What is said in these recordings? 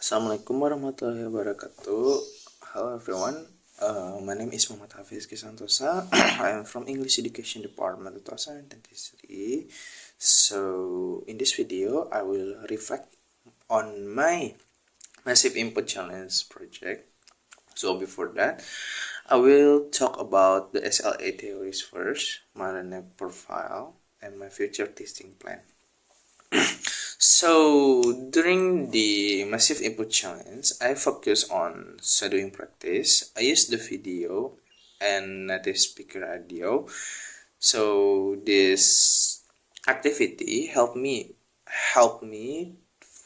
Assalamualaikum warahmatullahi wabarakatuh. Hello everyone. My name is Alfirizky Santosa. I am from English Education Department 2023. So in this video, I will reflect on my massive input challenge project. So before that, I will talk about the SLA theories first, my learning profile, and my future testing plan. So during the massive input challenge, I focus on shadowing practice. I use the video and native speaker audio. So this activity helped me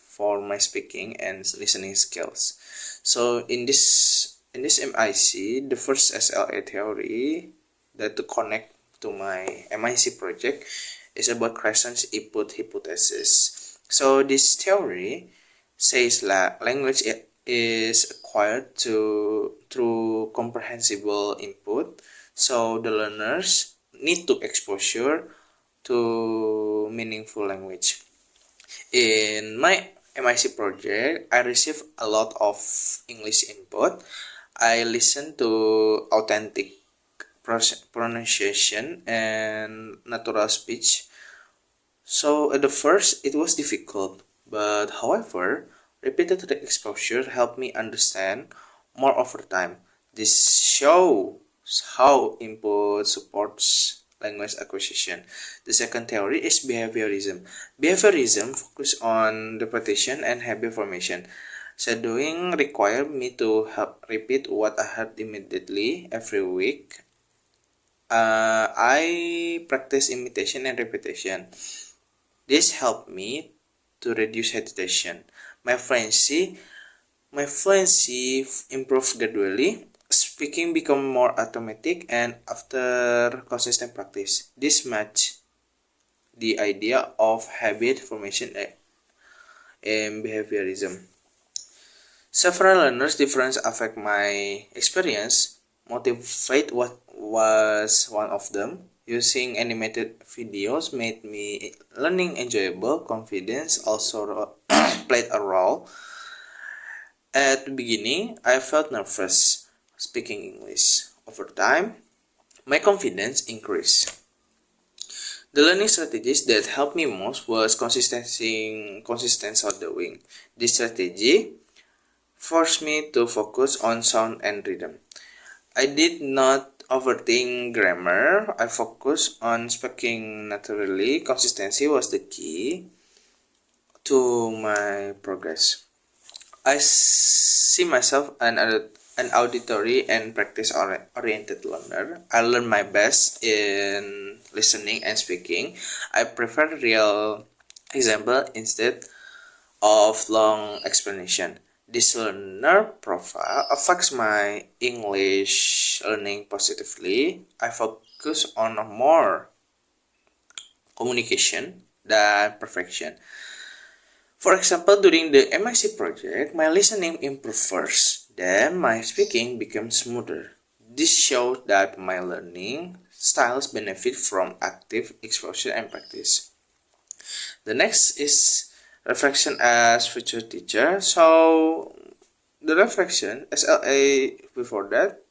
for my speaking and listening skills. So in this MIC, the first SLA theory that to connect to my MIC project is about Crescent's input hypothesis. So this theory says that language is acquired through comprehensible input. So the learners need to exposure to meaningful language. In my MIC project, I receive a lot of English input. I listen to authentic pronunciation and natural speech. So at the first, it was difficult, but however, repeated exposure helped me understand more over time. This shows how input supports language acquisition. The second theory is behaviorism. Behaviorism focuses on repetition and habit formation. Shadowing required me to repeat what I heard immediately every week. I practice imitation and repetition. This helped me to reduce hesitation. My fluency improved gradually. Speaking became more automatic, and after consistent practice, this matched the idea of habit formation and behaviorism. Several learners' differences affect my experience. Motivate what was one of them. Using animated videos made me learning enjoyable. Confidence also played a role. At the beginning, I felt nervous speaking English. Over time, my confidence increased. The learning strategies that helped me most was consistent shadowing. This strategy forced me to focus on sound and rhythm. I did not overthink grammar. I focused on speaking naturally. Consistency was the key to my progress. I see myself an auditory and practice-oriented learner. I learn my best in listening and speaking. I prefer real example instead of long explanation. This learner profile affects my English learning positively. I focus on more communication than perfection. For example, during the MIC project, my listening improved first, then my speaking became smoother. This shows that my learning styles benefit from active exposure and practice. The next is reflection as future teacher. So the reflection SLA before that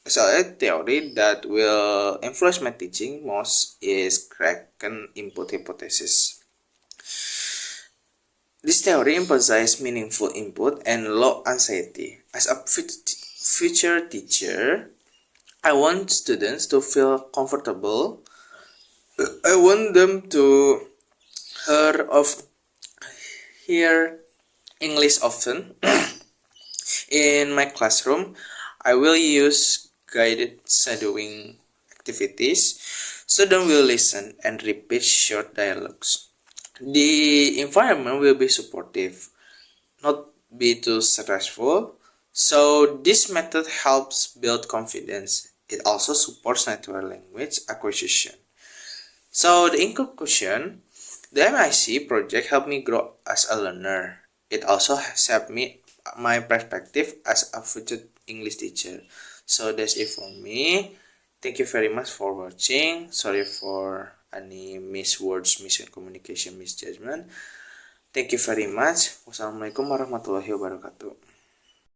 SLA theory that will influence my teaching most is Kraken input hypothesis. This theory emphasizes meaningful input and low anxiety. As a future teacher, I want students to feel comfortable. I want them to hear English often. In my classroom, I will use guided shadowing activities. Students will listen and repeat short dialogues. The environment will be supportive, not be too stressful. So this method helps build confidence. It also supports natural language acquisition. So in conclusion, the MIC project helped me grow as a learner. It also shaped my perspective as a future English teacher. So that's it for me. Thank you very much for watching. Sorry for any miswords, miscommunication, misjudgment. Thank you very much. Wassalamualaikum warahmatullahi wabarakatuh.